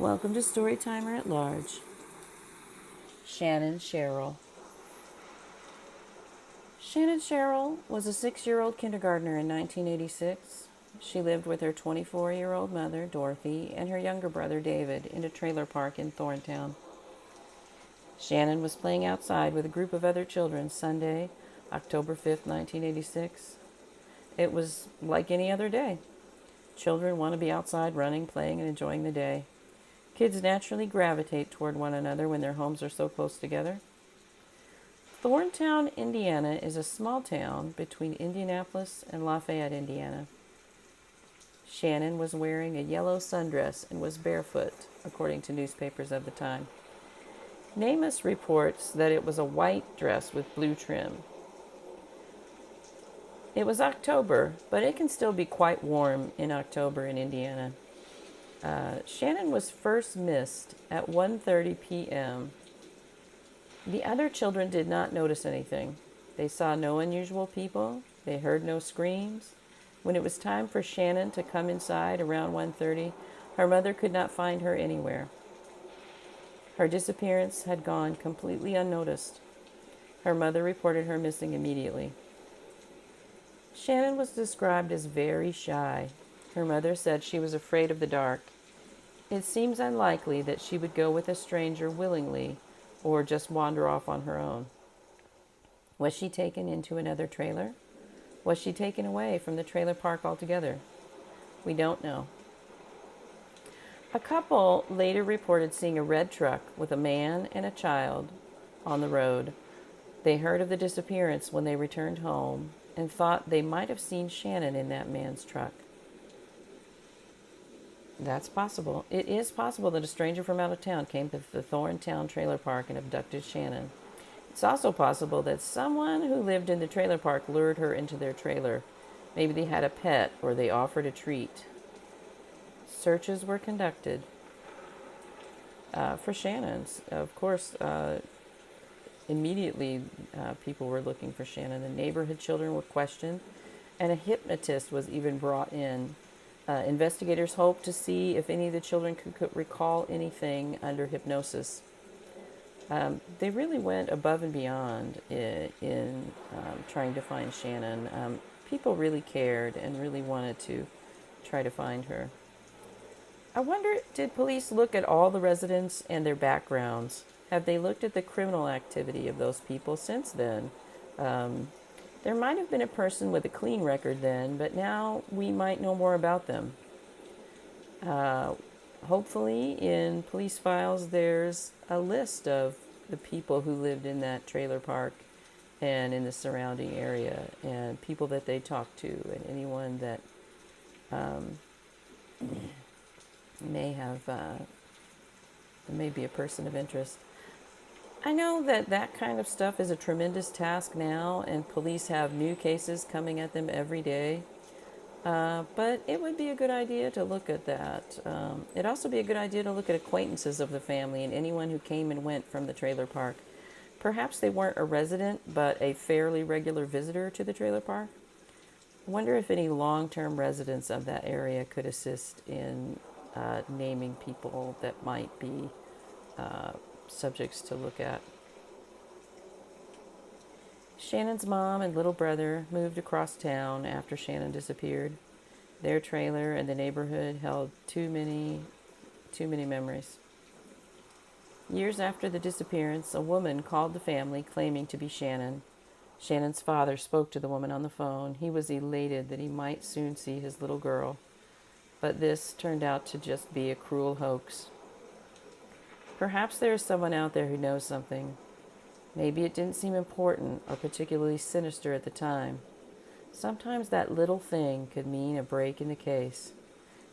Welcome to Storytimer at Large. Shannon Sherrill. Shannon Sherrill was a 6-year-old kindergartner in 1986. She lived with her 24-year-old mother, Dorothy, and her younger brother, David, in a trailer park in Thorntown. Shannon was playing outside with a group of other children Sunday, October 5th, 1986. It was like any other day. Children want to be outside running, playing, and enjoying the day. Kids naturally gravitate toward one another when their homes are so close together. Thorntown, Indiana is a small town between Indianapolis and Lafayette, Indiana. Shannon was wearing a yellow sundress and was barefoot, according to newspapers of the time. NamUs reports that it was a white dress with blue trim. It was October, but it can still be quite warm in October in Indiana. Shannon was first missed at 1:30 p.m. The other children did not notice anything. They saw no unusual people. They heard no screams. When it was time for Shannon to come inside around 1:30, her mother could not find her anywhere. Her disappearance had gone completely unnoticed. Her mother reported her missing immediately. Shannon was described as very shy. Her mother said she was afraid of the dark. It seems unlikely that she would go with a stranger willingly or just wander off on her own. Was she taken into another trailer? Was she taken away from the trailer park altogether? We don't know. A couple later reported seeing a red truck with a man and a child on the road. They heard of the disappearance when they returned home and thought they might have seen Shannon in that man's truck. That's possible. It is possible that a stranger from out of town came to the Thorntown trailer park and abducted Shannon. It's also possible that someone who lived in the trailer park lured her into their trailer. Maybe they had a pet or they offered a treat. Searches were conducted for Shannon's. Of course, immediately people were looking for Shannon. The neighborhood children were questioned, and a hypnotist was even brought in. Investigators hoped to see if any of the children could recall anything under hypnosis. They really went above and beyond in trying to find Shannon. People really cared and really wanted to try to find her. I wonder, did police look at all the residents and their backgrounds? Have they looked at the criminal activity of those people since then? There might have been a person with a clean record then, but now we might know more about them. Hopefully, in police files, there's a list of the people who lived in that trailer park and in the surrounding area, and people that they talked to, and anyone that may be a person of interest. I know that kind of stuff is a tremendous task now, and police have new cases coming at them every day. But it would be a good idea to look at that. It'd also be a good idea to look at acquaintances of the family and anyone who came and went from the trailer park. Perhaps they weren't a resident, but a fairly regular visitor to the trailer park. I wonder if any long-term residents of that area could assist in naming people that might be subjects to look at. Shannon's mom and little brother moved across town after Shannon disappeared. Their trailer and the neighborhood held too many memories. Years after the disappearance, a woman called the family claiming to be Shannon. Shannon's father spoke to the woman on the phone. He was elated that he might soon see his little girl. But this turned out to just be a cruel hoax. Perhaps there is someone out there who knows something. Maybe it didn't seem important or particularly sinister at the time. Sometimes that little thing could mean a break in the case.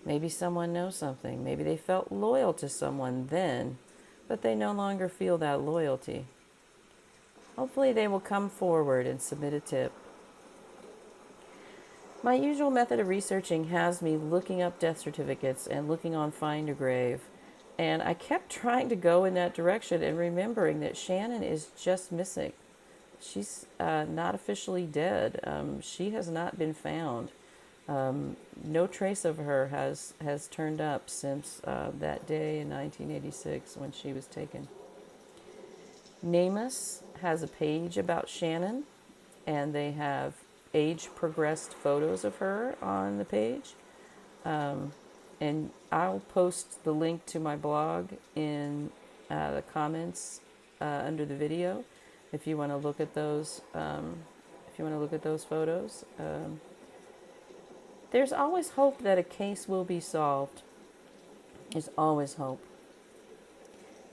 Maybe someone knows something. Maybe they felt loyal to someone then, but they no longer feel that loyalty. Hopefully they will come forward and submit a tip. My usual method of researching has me looking up death certificates and looking on Find a Grave. And I kept trying to go in that direction and remembering that Shannon is just missing. She's not officially dead. She has not been found. No trace of her has turned up since that day in 1986 when she was taken. NamUs has a page about Shannon, and they have age progressed photos of her on the page. And I'll post the link to my blog in the comments under the video if you want to look at those. If you want to look at those photos, there's always hope that a case will be solved. There's always hope.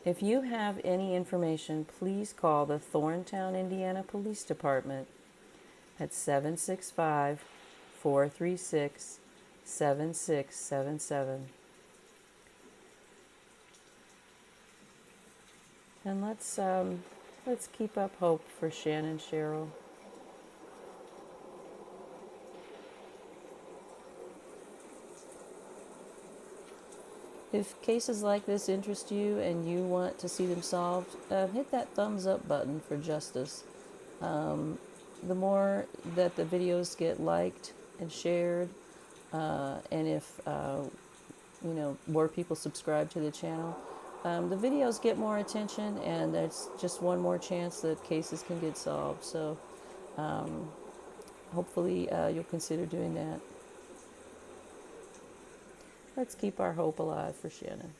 If you have any information, please call the Thorntown, Indiana Police Department at 765-436-7677. And let's keep up hope for Shannon Sherrill. If cases like this interest you and you want to see them solved, hit that thumbs up button for justice. The more that the videos get liked and shared, and if more people subscribe to the channel, the videos get more attention, and there's just one more chance that cases can get solved. So hopefully you'll consider doing that. Let's keep our hope alive for Shannon.